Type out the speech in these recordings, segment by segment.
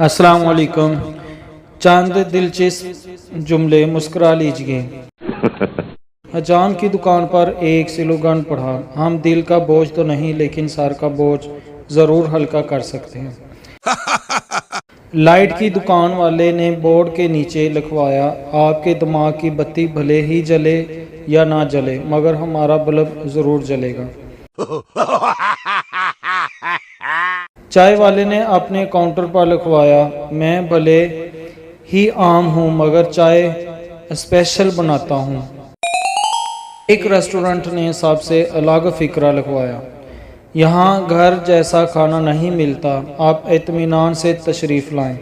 अस्सलाम वालेकुम। चंद दिलचस्प जुमले मुस्कुरा लीजिए। अजान की दुकान पर एक स्लोगन पढ़ा, हम दिल का बोझ तो नहीं लेकिन सर का बोझ ज़रूर हल्का कर सकते हैं। लाइट की दुकान वाले ने बोर्ड के नीचे लिखवाया, आपके दिमाग की बत्ती भले ही जले या ना जले मगर हमारा बल्ब ज़रूर जलेगा। चाय वाले ने अपने काउंटर पर लिखवाया, मैं भले ही आम हूँ मगर चाय स्पेशल बनाता हूँ। एक रेस्टोरेंट ने सबसे अलग फिक्रा लिखवाया, यहाँ घर जैसा खाना नहीं मिलता, आप इत्मीनान से तशरीफ लाएं।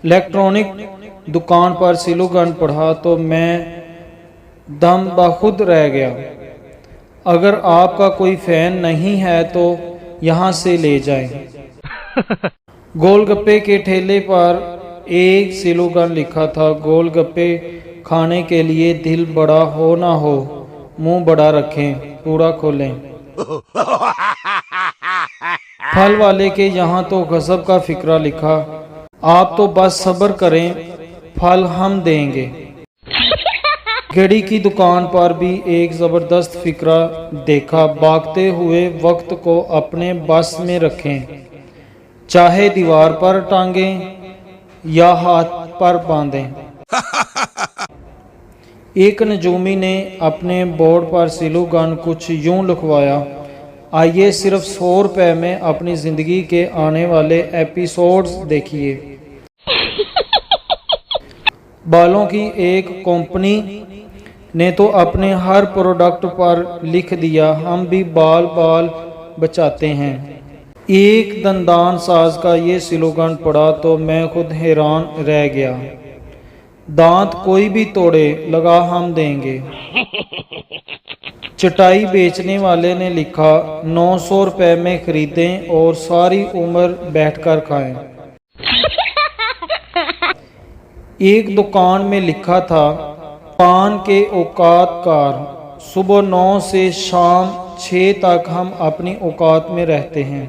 इलेक्ट्रॉनिक दुकान पर स्लोगन पढ़ा तो मैं दम बखुद रह गया, अगर आपका कोई फैन नहीं है तो यहाँ से ले जाएं। गोलगप्पे के ठेले पर एक स्लोगन लिखा था, गोलगप्पे खाने के लिए दिल बड़ा हो ना हो, मुंह बड़ा रखें, पूरा खोलें। फल वाले के यहाँ तो गजब का फिक्रा लिखा, आप तो बस सब्र करें, फल हम देंगे। घड़ी की दुकान पर भी एक जबरदस्त फिक्रा देखा, भागते हुए वक्त को अपने बस में रखें, चाहे दीवार पर टांगें या हाथ पर बांधें। एक नजूमी ने अपने बोर्ड पर स्लोगन कुछ यूं लिखवाया, आइए सिर्फ 100 रुपए में अपनी जिंदगी के आने वाले एपिसोड्स देखिए। बालों की एक कंपनी ने तो अपने हर प्रोडक्ट पर लिख दिया, हम भी बाल बचाते हैं। एक दंदान साज का ये स्लोगन पढ़ा तो मैं खुद हैरान रह गया, दांत कोई भी तोड़े लगा हम देंगे। चटाई बेचने वाले ने लिखा, 900 रुपए में खरीदें और सारी उम्र बैठकर खाएं। एक दुकान में लिखा था, पान के औकात कार, सुबह 9 से शाम 6 तक हम अपनी औकात में रहते हैं।